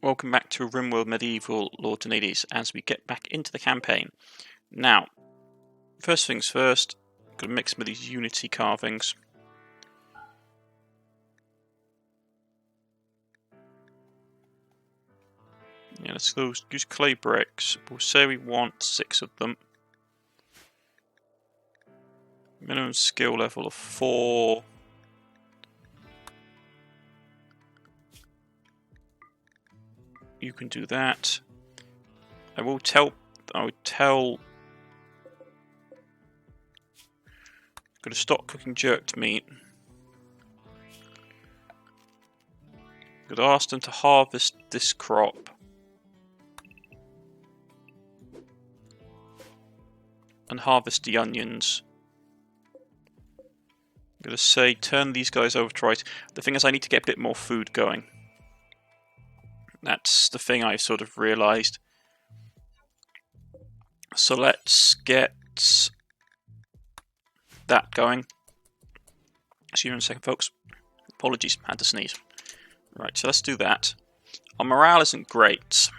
Welcome back to Rimworld Medieval Lords and Ladies as we get back into the campaign. Now, first things first, I'm going to mix some of these Unity carvings. Yeah, let's use clay bricks. We'll say we want 6 of them. Minimum skill level of 4. You can do that. I would tell. I'm going to stop cooking jerked meat. I'm going to ask them to harvest this crop. And harvest the onions. I'm going to say turn these guys over to rice. The thing is I need to get a bit more food going. That's the thing I sort of realised. So let's get that going. Excuse me a second, folks. Apologies, had to sneeze. Right, so let's do that. Our morale isn't great.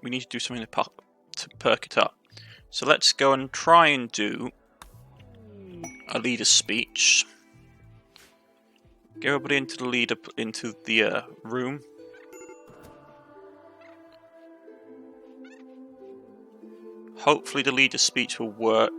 We need to do something to perk it up. So let's go and try and do a leader's speech. Get everybody into the room. Hopefully the leader's speech will work.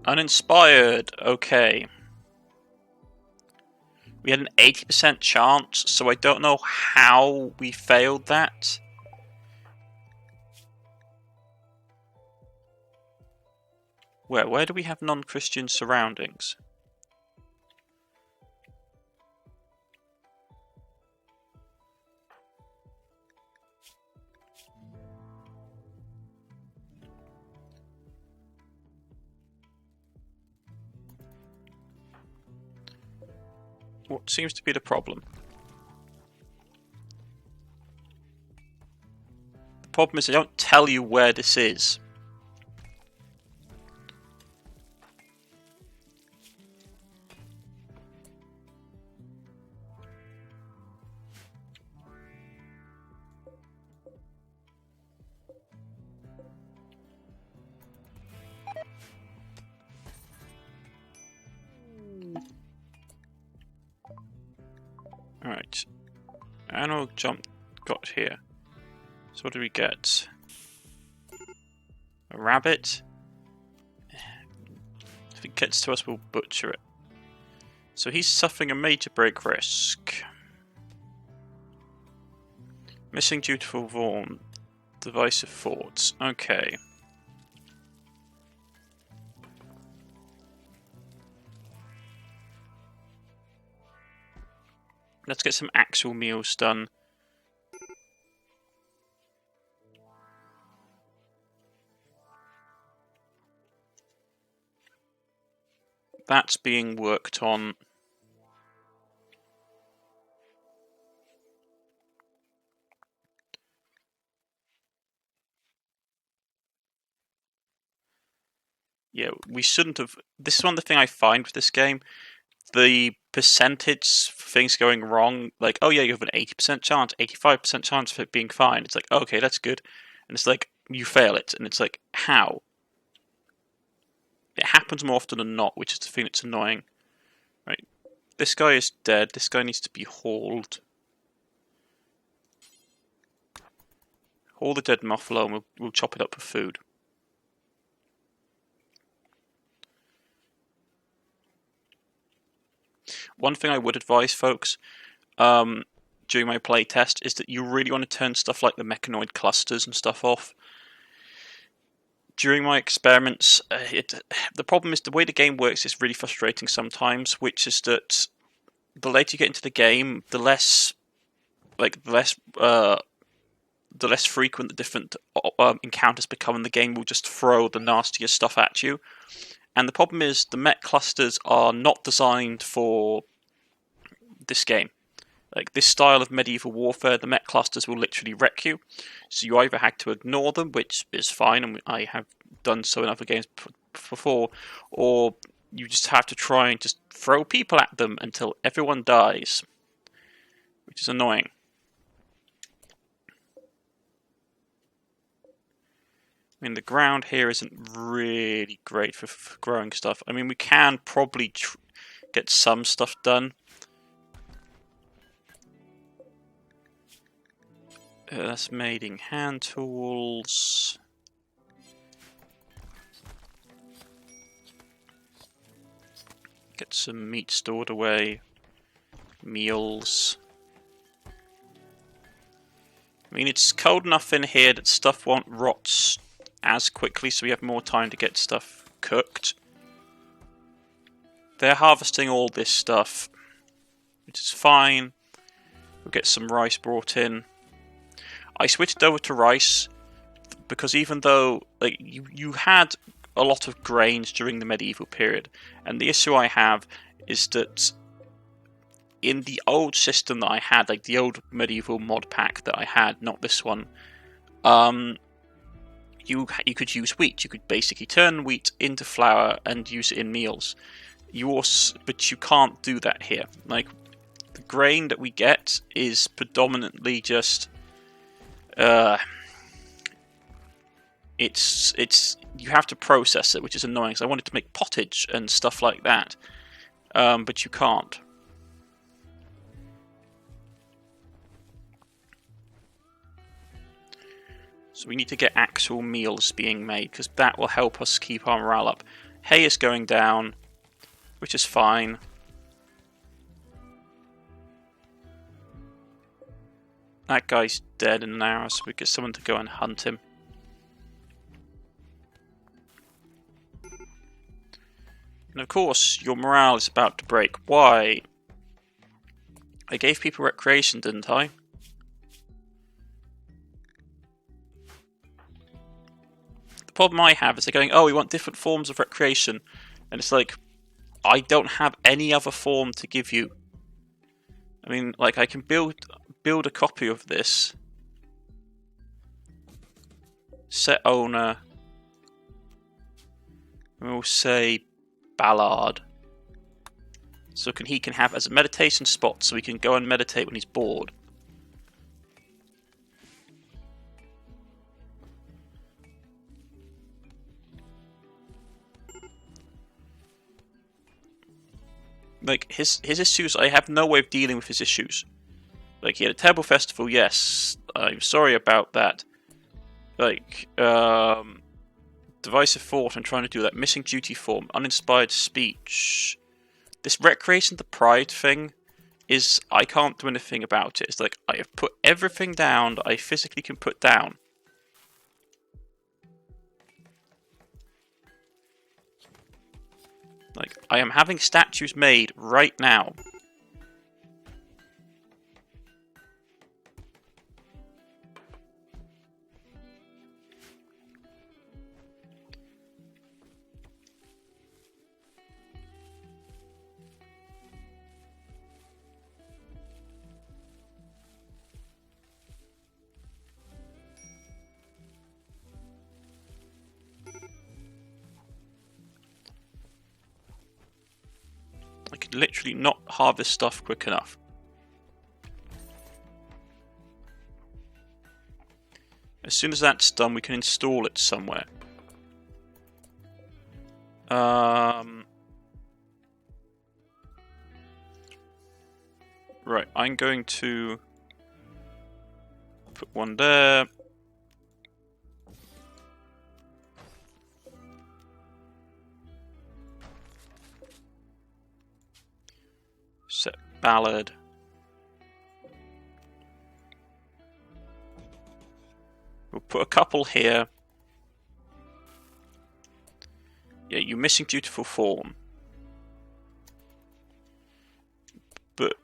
Uninspired, okay. We had an 80% chance, so I don't know how we failed that. Where do we have non-Christian surroundings? What seems to be the problem? The problem is they don't tell you where this is. Alright, animal jump got here. So what do we get? A rabbit? If it gets to us, we'll butcher it. So he's suffering a major break risk. Missing dutiful Vaughan. Divisive forts. Okay. Let's get some actual meals done. That's being worked on. Yeah, we shouldn't have. This is one of the things I find with this game. The percentage for things going wrong, like, oh yeah, you have an 80% chance, 85% chance of it being fine. It's like, okay, that's good. And it's like, you fail it. And it's like, how? It happens more often than not, which is the thing that's annoying. Right. This guy is dead. This guy needs to be hauled. Haul the dead buffalo and we'll chop it up for food. One thing I would advise, folks, during my playtest is that you really want to turn stuff like the mechanoid clusters and stuff off. During my experiments, the problem is the way the game works is really frustrating sometimes, which is that the later you get into the game, the less frequent the different encounters become, and the game will just throw the nastiest stuff at you. And the problem is the mech clusters are not designed for this game. Like this style of medieval warfare, the mech clusters will literally wreck you. So you either have to ignore them, which is fine, and I have done so in other games before, or you just have to try and just throw people at them until everyone dies, which is annoying. I mean, the ground here isn't really great for growing stuff. I mean, we can probably get some stuff done. That's mating hand tools. Get some meat stored away. Meals. I mean, it's cold enough in here that stuff won't rot as quickly, so we have more time to get stuff cooked. They're harvesting all this stuff, which is fine. We'll get some rice brought in. I switched over to rice because even though like you had a lot of grains during the medieval period, and the issue I have is that in the old system that I had, like the old medieval mod pack that I had, not this one, you could use wheat. You could basically turn wheat into flour and use it in meals. But you can't do that here. Like the grain that we get is predominantly just it's you have to process it, which is annoying. Because I wanted to make pottage and stuff like that, but you can't. So we need to get actual meals being made, because that will help us keep our morale up. Hay is going down, which is fine. That guy's dead in an hour, so we get someone to go and hunt him. And of course, your morale is about to break. Why? I gave people recreation, didn't I? The problem I have is they're going, oh, we want different forms of recreation. And it's like, I don't have any other form to give you. I mean, like, I can build a copy of this. Set owner. And we'll say Ballard. So he can have as a meditation spot, so he can go and meditate when he's bored. Like, his issues, I have no way of dealing with his issues. Like, he had a terrible festival, yes. I'm sorry about that. Like, divisive thought, I'm trying to do that. Missing duty form, uninspired speech. This recreation the pride thing is, I can't do anything about it. It's like, I have put everything down that I physically can put down. Like, I am having statues made right now. I could literally not harvest stuff quick enough. As soon as that's done, we can install it somewhere. Right, I'm going to put one there. Set Ballad. We'll put a couple here. Yeah, you're missing dutiful form. But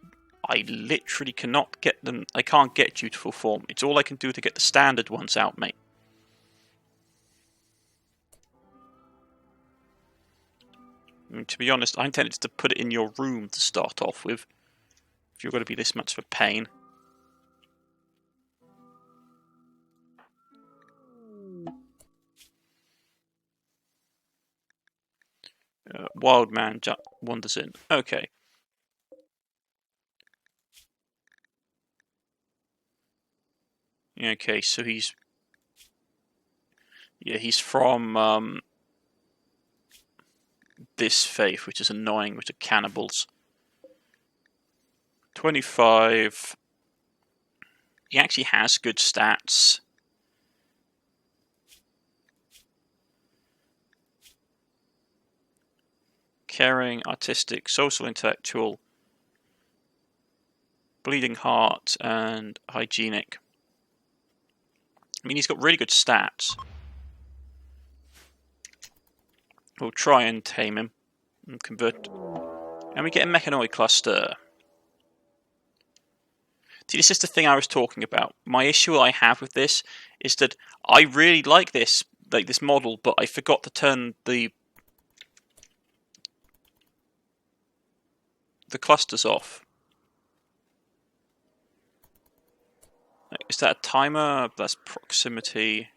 I literally cannot get them. I can't get dutiful form. It's all I can do to get the standard ones out, mate. I mean, to be honest, I intended to put it in your room to start off with. you're going to be this much of a pain. Wild man wanders in. Okay. Okay, so he's from this faith, which is annoying, which are cannibals. 25. He actually has good stats. Caring, artistic, social, intellectual, bleeding heart, and hygienic. I mean, he's got really good stats. We'll try and tame him and convert. And we get a mechanoid cluster. See, this is the thing I was talking about. My issue I have with this is that I really like this model, but I forgot to turn the clusters off. Is that a timer? That's proximity.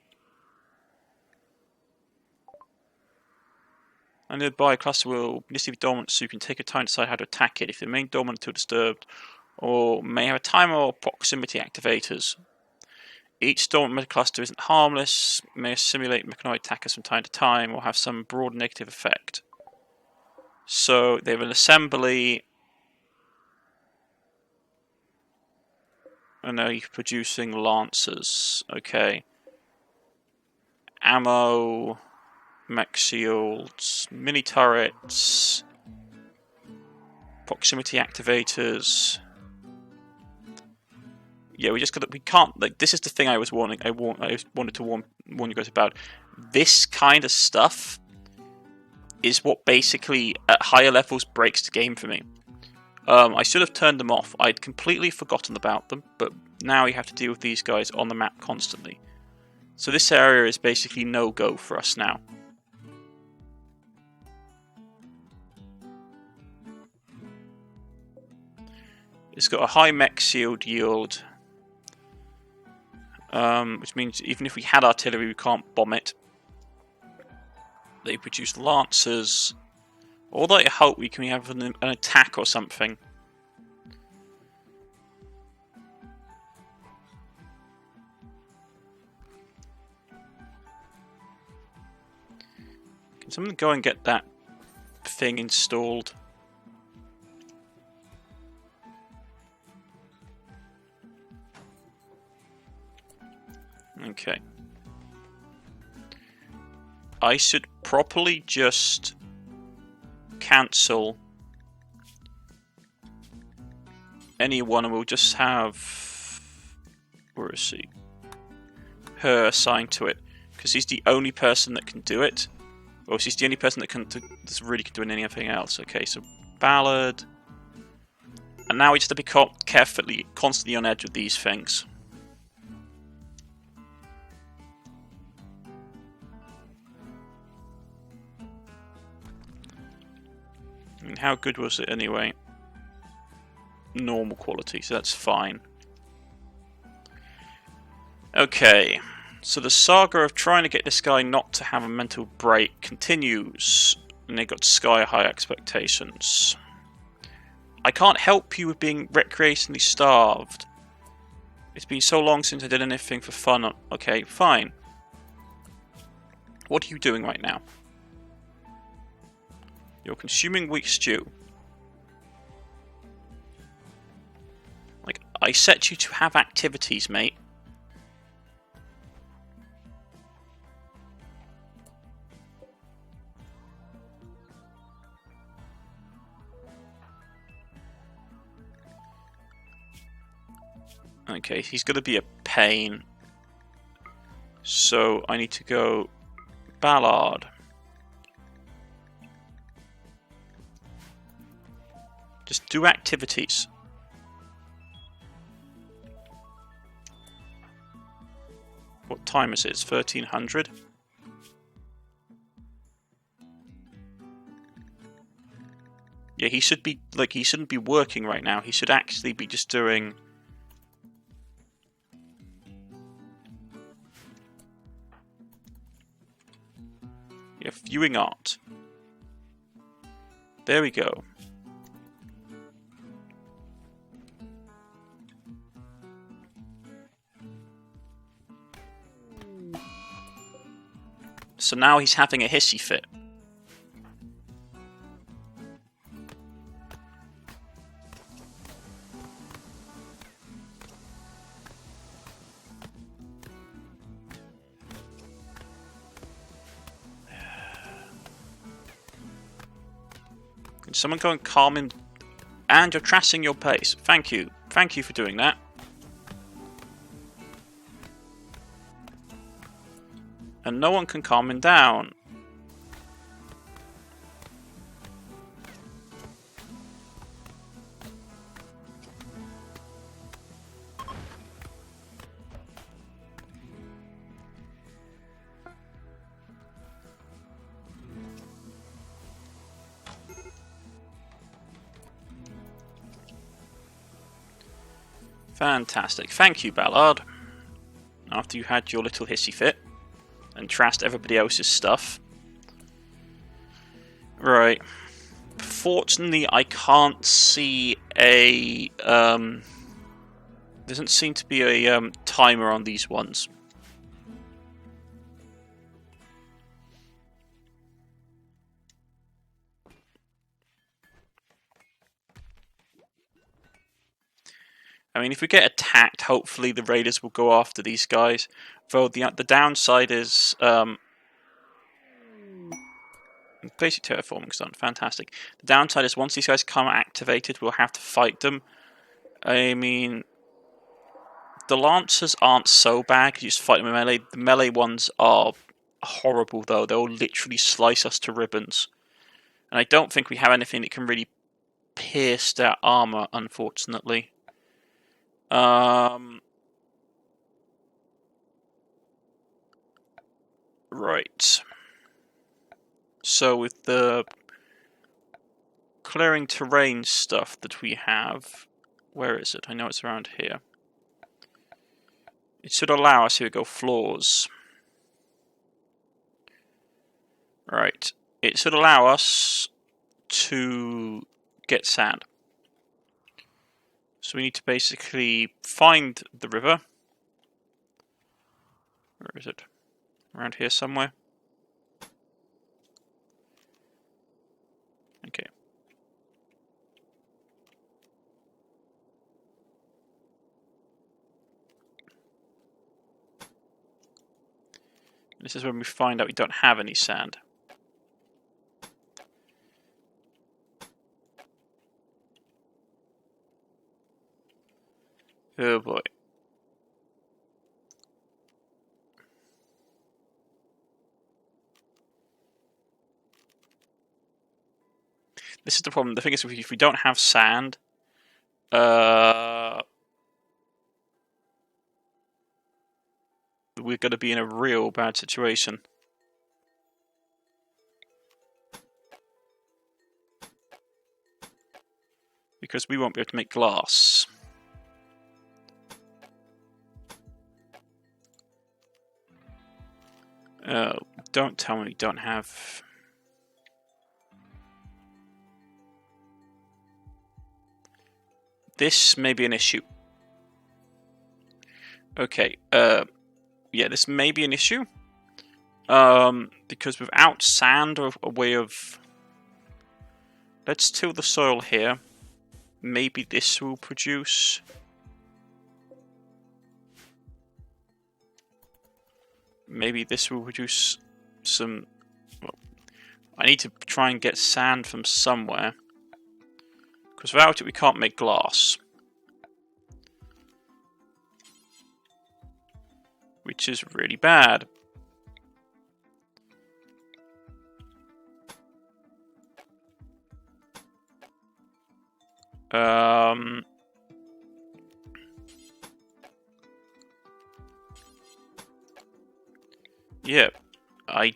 And nearby a cluster will initially be dormant, so you can take your time to decide how to attack it. If it remains dormant until disturbed, or may have a timer or proximity activators. Each dormant metacluster isn't harmless, may simulate mechanoid attackers from time to time, or have some broad negative effect. So they have an assembly. I know you're producing lancers. Okay. Ammo, mech shields, mini turrets, proximity activators. Yeah, we can't, like, this is the thing I was warning. I wanted to warn you guys about. This kind of stuff is what basically at higher levels breaks the game for me. I should have turned them off. I'd completely forgotten about them, but now you have to deal with these guys on the map constantly. So this area is basically no-go for us now. It's got a high mech shield yield, which means even if we had artillery, we can't bomb it. They produce lancers. Although I hope we can have an attack or something. Can someone go and get that thing installed? Okay. I should properly just cancel anyone, and we'll just have, where is she? Her assigned to it, because she's the only person that can do it. Well, she's the only person that really can do anything else. Okay, so Ballad, and now we just have to be constantly on edge with these things. I mean, how good was it anyway? Normal quality, so that's fine. Okay, so the saga of trying to get this guy not to have a mental break continues, and they got sky-high expectations. I can't help you with being recreationally starved. It's been so long since I did anything for fun. Okay, fine. What are you doing right now? You're consuming weak stew. Like, I set you to have activities, mate. Okay, he's going to be a pain. So I need to go Ballard. Just do activities. What time is it? It's 1300. Yeah, he should be, like, he shouldn't be working right now. He should actually be just doing... Yeah, viewing art. There we go. So now he's having a hissy fit. Can someone go and calm him? And you're trashing your pace. Thank you. Thank you for doing that. And no one can calm him down. Fantastic. Thank you, Ballard. After you had your little hissy fit and trashed everybody else's stuff. Right. Fortunately, I can't see a... doesn't seem to be a timer on these ones. I mean, if we get attacked, hopefully the raiders will go after these guys. Though the downside is... basic terraforming's done, fantastic. The downside is once these guys come activated, we'll have to fight them. I mean... The Lancers aren't so bad because you just fight them with melee. The melee ones are horrible, though. They'll literally slice us to ribbons. And I don't think we have anything that can really pierce their armor, unfortunately. Right. So with the clearing terrain stuff that we have, where is it? I know it's around here. It should allow us, here we go, floors. Right. It should allow us to get sand. So we need to basically find the river. Where is it? Around here somewhere. Okay. This is when we find out we don't have any sand. Oh boy. This is the problem. The thing is, if we don't have sand, we're going to be in a real bad situation. Because we won't be able to make glass. Oh, don't tell me we don't have... This may be an issue. Okay, yeah, this may be an issue. Because without sand or a way of... Let's till the soil here. Maybe this will produce... Maybe this will produce some... Well, I need to try and get sand from somewhere. Because without it we can't make glass. Which is really bad. Yeah, I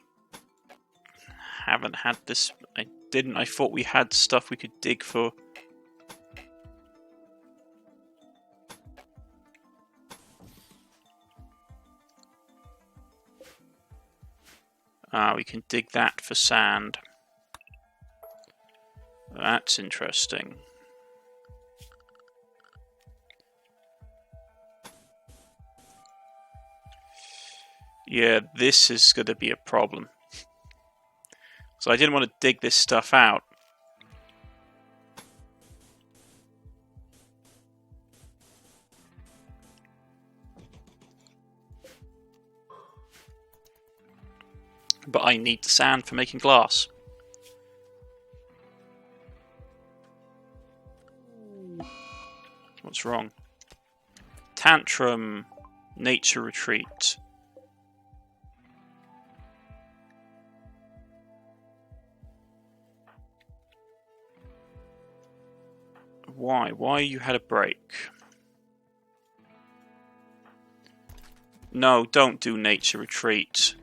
haven't had this. I didn't. I thought we had stuff we could dig for. Ah, we can dig that for sand. That's interesting. Yeah, this is going to be a problem. So I didn't want to dig this stuff out. But I need the sand for making glass. What's wrong? Tantrum, nature retreat. Why? Why you had a break? No, don't do nature retreat.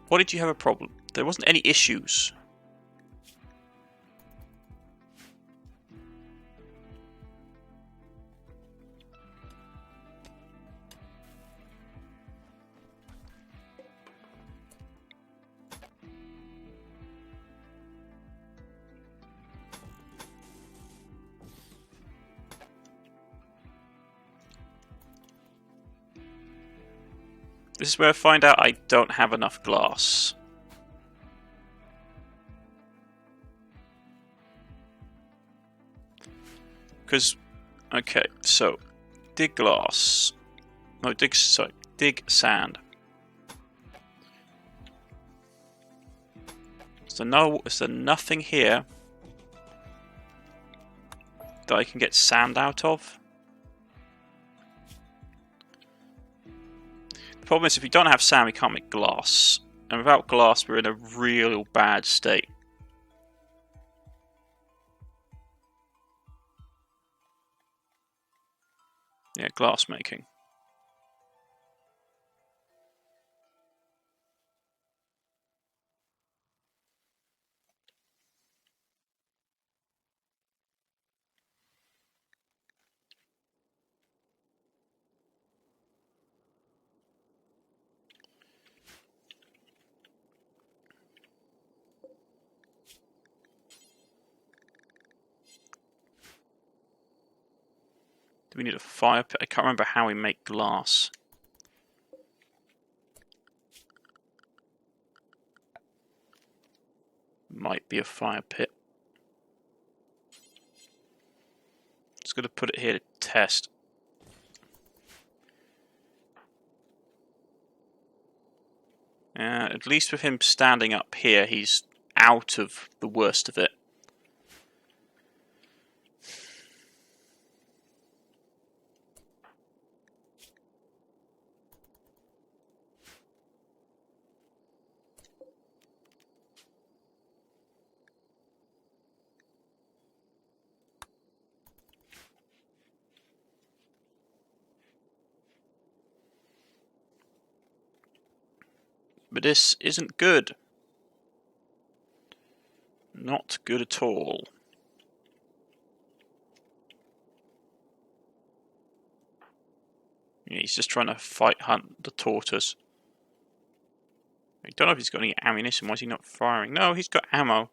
What did you have a problem? There wasn't any issues. This is where I find out I don't have enough glass. Because, okay, so dig glass. No, dig sand. Is there nothing here that I can get sand out of? The problem is if we don't have sand, we can't make glass. And without glass, we're in a real bad state. Yeah, glass making. Do we need a fire pit? I can't remember how we make glass. Might be a fire pit. Just going to put it here to test. At least with him standing up here, he's out of the worst of it. But this isn't good. Not good at all. Yeah, he's just trying to hunt the tortoise. I don't know if he's got any ammunition. Why is he not firing? No, he's got ammo.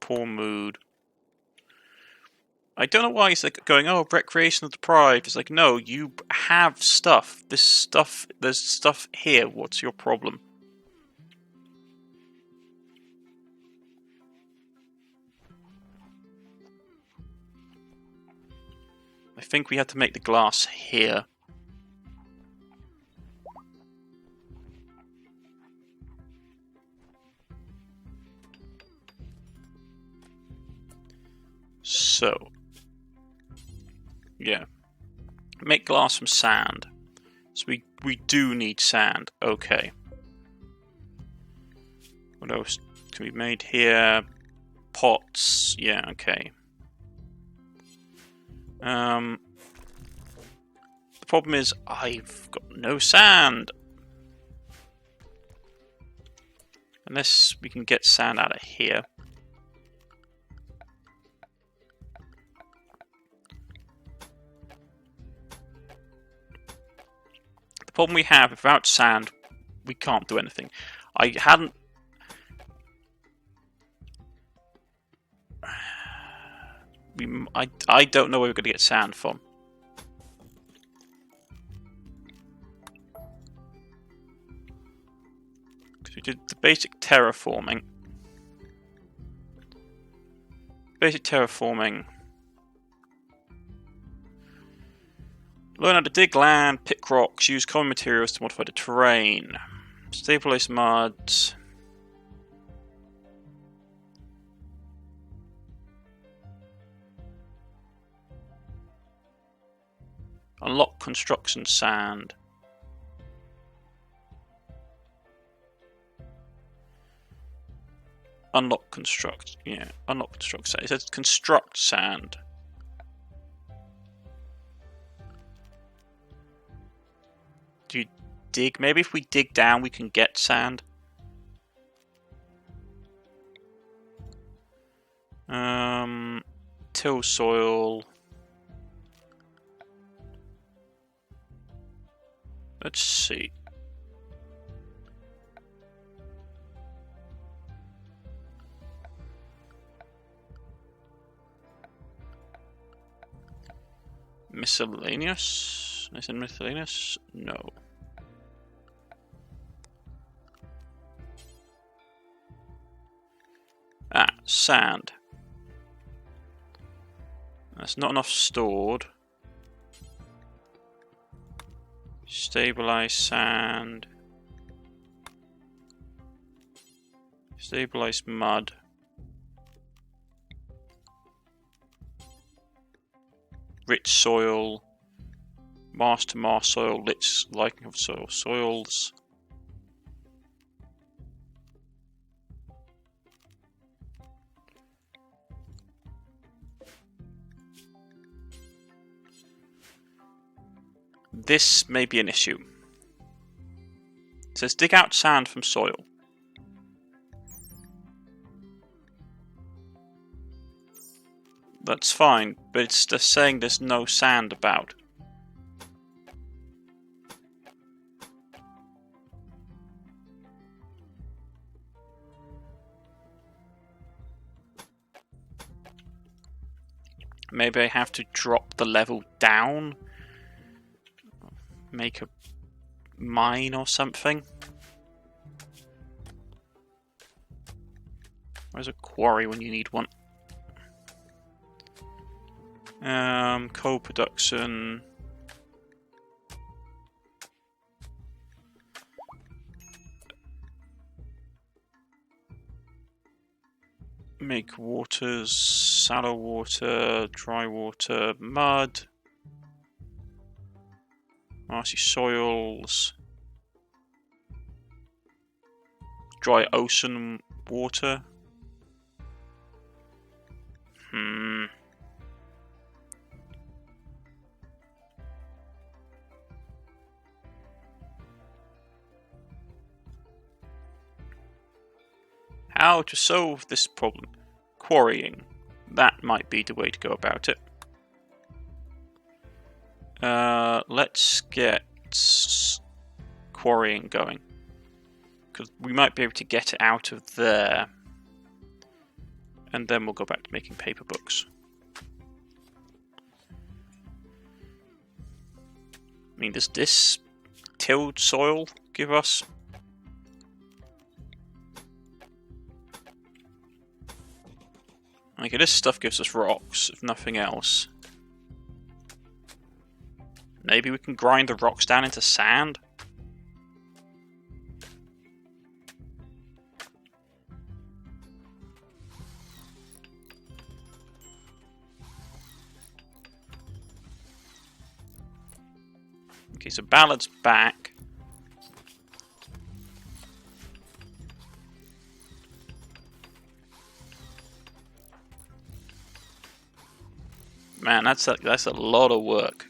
Poor mood. I don't know why he's like going, oh, recreational deprived. It's like, no, you have stuff. There's stuff here. What's your problem? I think we had to make the glass here. So, yeah. Make glass from sand. So we do need sand. Okay. What else can be made here? Pots. Yeah, okay. The problem is I've got no sand. Unless we can get sand out of here. The problem we have, without sand, we can't do anything. I hadn't... I don't know where we're going to get sand from. Because we did the basic terraforming. Learn how to dig land, pick rocks, use common materials to modify the terrain. Stabilize mud. Unlock construction sand. Unlock construct. Yeah, unlock construct sand. It says construct sand. Do you dig? Maybe if we dig down, we can get sand. Till soil. Let's see. Miscellaneous? Is it miscellaneous? No. Sand. That's not enough stored. Stabilize sand. Stabilize mud. Rich soil. Master soil. Liking of soils. This may be an issue. It says dig out sand from soil. That's fine, but it's just saying there's no sand about. Maybe I have to drop the level down. Make a mine or something. Where's a quarry when you need one? Coal production. Make waters, shallow water, dry water, mud. Marshy soils. Dry ocean water. How to solve this problem? Quarrying. That might be the way to go about it. Let's get quarrying going. Because we might be able to get it out of there. And then we'll go back to making paper books. I mean, does this tilled soil give us... Okay, this stuff gives us rocks, if nothing else. Maybe we can grind the rocks down into sand? Okay, so Ballard's back. Man, that's a lot of work.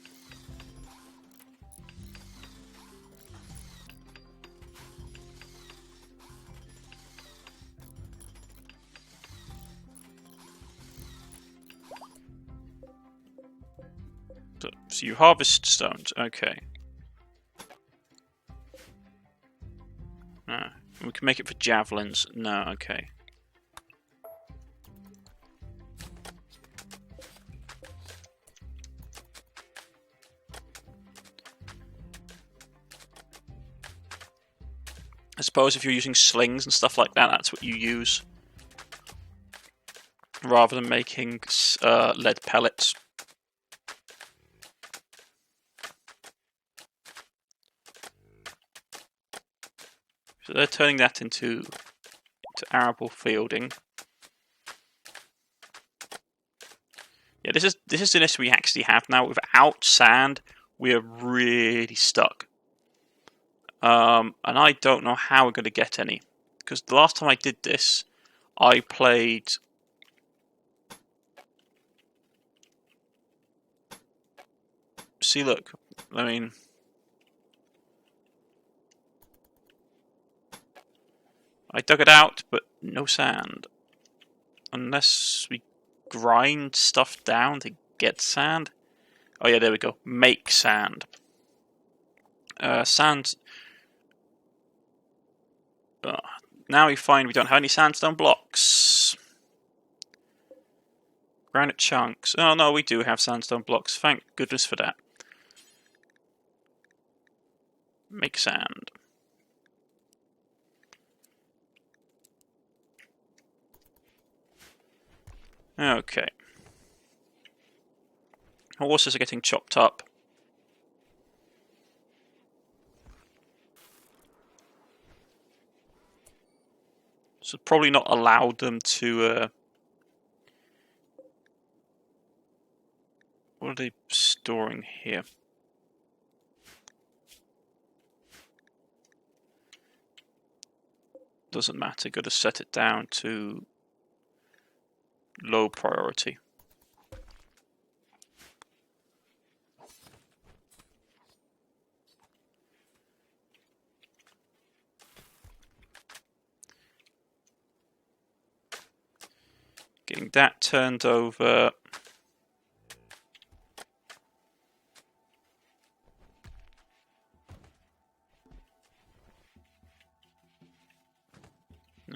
So you harvest stones, okay. We can make it for javelins. No, okay. I suppose if you're using slings and stuff like that, that's what you use. Rather than making lead pellets. So they're turning that into arable fielding. Yeah, this is the list we actually have now. Without sand, we are really stuck. And I don't know how we're going to get any. Because the last time I did this, I played... See, look. I mean... I dug it out, but no sand. Unless we grind stuff down to get sand. Oh yeah, there we go. Make sand. Sand... now we find we don't have any sandstone blocks. Granite chunks. Oh no, we do have sandstone blocks. Thank goodness for that. Make sand. Okay. Horses are getting chopped up. So probably not allowed them to... What are they storing here? Doesn't matter, gotta set it down to low priority. Getting that turned over.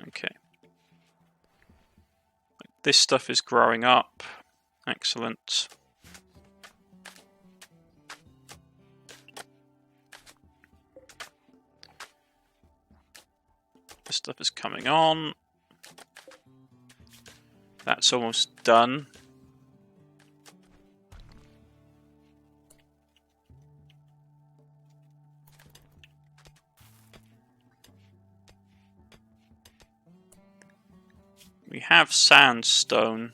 Okay. This stuff is growing up. Excellent. This stuff is coming on. That's almost done. We have sandstone.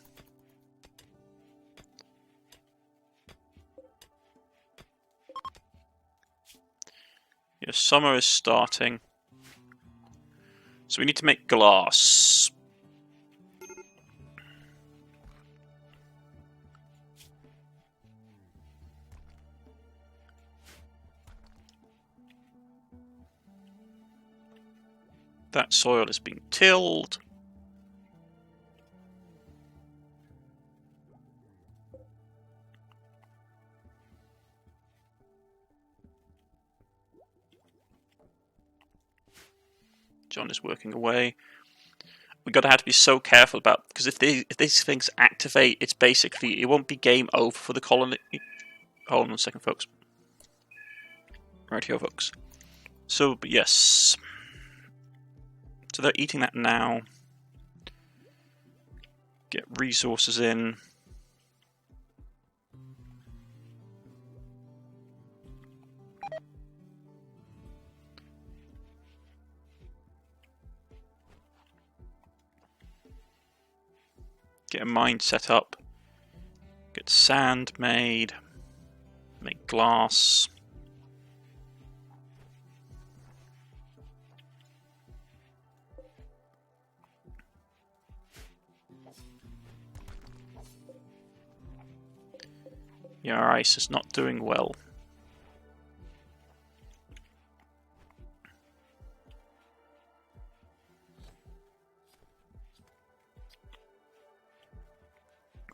Yeah, summer is starting. So we need to make glass. That soil is being tilled. John is working away. We gotta have to be so careful about, because if these things activate, it's basically, it won't be game over for the colony. Hold on a second, folks. Right here, folks. So, but yes. So they're eating that now. Get resources in. Get a mine set up. Get sand made. Make glass. Yeah, our ice is not doing well.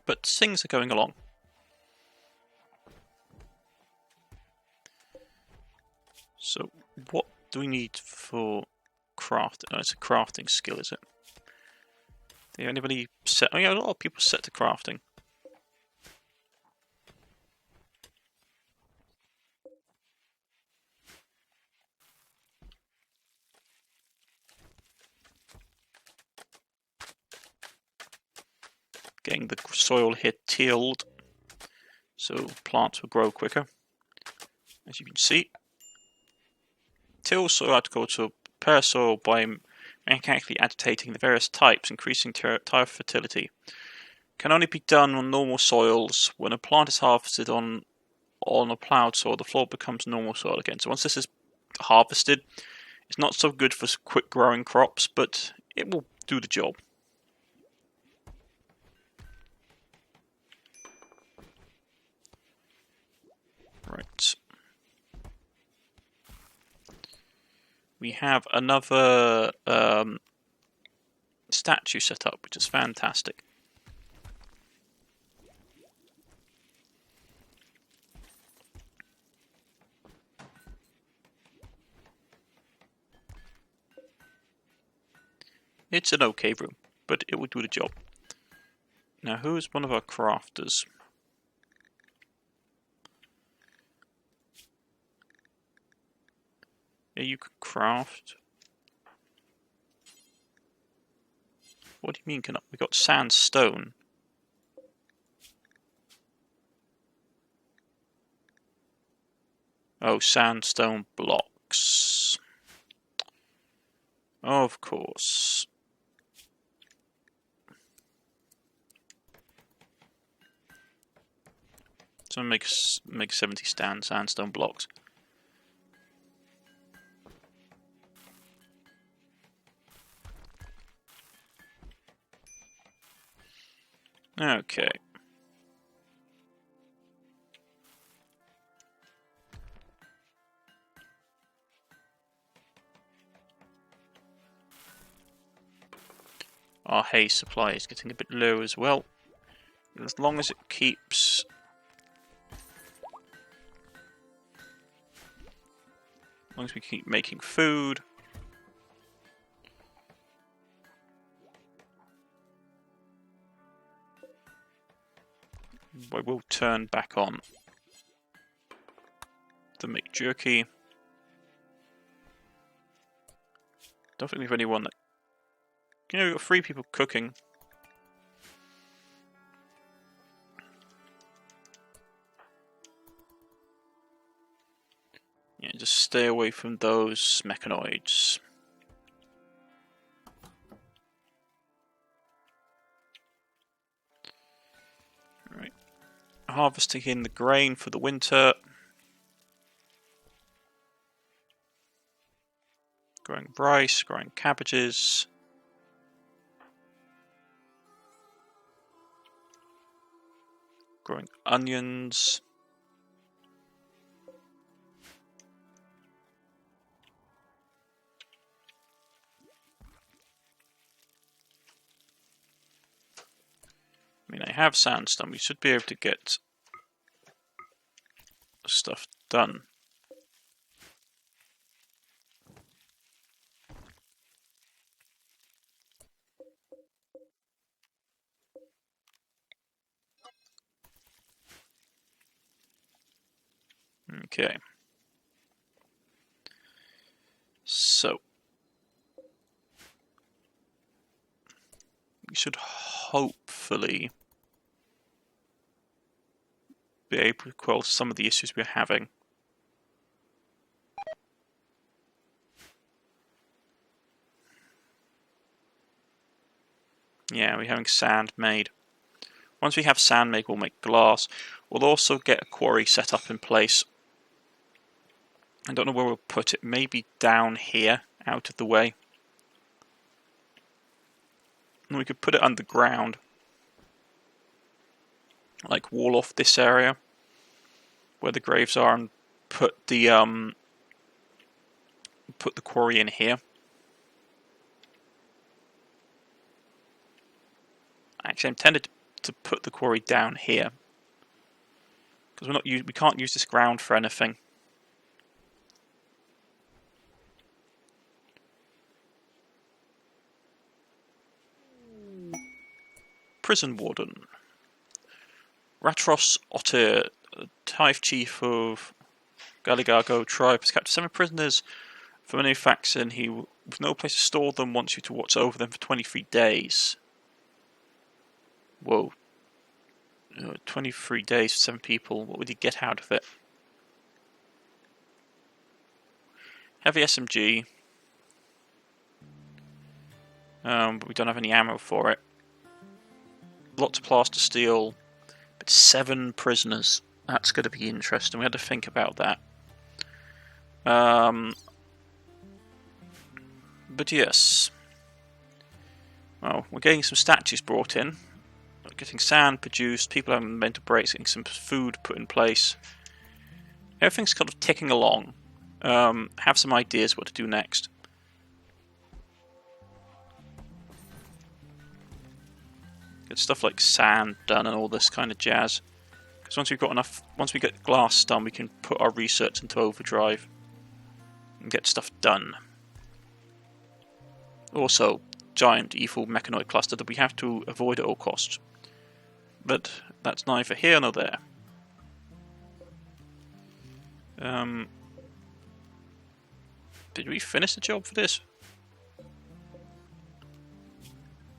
But things are going along. So, what do we need for crafting? Oh, it's a crafting skill, is it? Do anybody set? Oh yeah, a lot of people set to crafting. Getting the soil here tilled, so plants will grow quicker. As you can see, till soil agriculture prepare soil by mechanically agitating the various types, increasing tile fertility. Can only be done on normal soils. When a plant is harvested on a ploughed soil, the floor becomes normal soil again. So once this is harvested, it's not so good for quick growing crops, but it will do the job. Right. We have another statue set up, which is fantastic. It's an okay room, but it will do the job. Now, who is one of our crafters? Yeah, you could craft. What do you mean? We got sandstone? Oh, sandstone blocks. Of course. So make 70 sandstone blocks. Okay. Our hay supply is getting a bit low as well. As long as it keeps... As long as we keep making food. I will turn back on to make jerky. Don't think we have anyone that... You know, we've got 3 people cooking. Yeah, just stay away from those mechanoids. Right. Harvesting in the grain for the winter. Growing rice, growing cabbages. Growing onions. I mean, I have sandstone. We should be able to get stuff done. Okay. So, we should hopefully be able to quell some of the issues we're having. Yeah, we're having sand made. Once we have sand made, we'll make glass. We'll also get a quarry set up in place. I don't know where we'll put it. Maybe down here, out of the way. And we could put it underground. Like wall off this area. where the graves are and put the quarry in here. Actually, I'm tempted to put the quarry down here because we can't use this ground for anything. Prison Warden. Ratros Otter, Hive Chief of Galigargo tribe, has captured 7 prisoners from a new faction. He, with no place to store them, wants you to watch over them for 23 days. Whoa. 23 days for 7 people. What would he get out of it? Heavy SMG. But we don't have any ammo for it. Lots of plaster steel. But 7 prisoners. That's going to be interesting. We had to think about that. But yes. Well, we're getting some statues brought in. We're getting sand produced. People having mental breaks. Getting some food put in place. Everything's kind of ticking along. Have some ideas what to do next. Get stuff like sand done and all this kind of jazz. Because once we get glass done, we can put our research into overdrive and get stuff done. Also, giant evil mechanoid cluster that we have to avoid at all costs. But that's neither here nor there. Did we finish the job for this?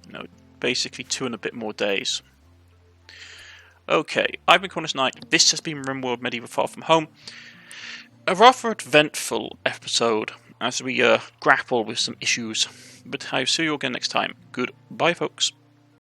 No, basically 2 and a bit more days. Okay, I've been Cornish-Knight. This has been Rimworld Medieval Far From Home. A rather eventful episode as we grapple with some issues. But I'll see you again next time. Goodbye, folks.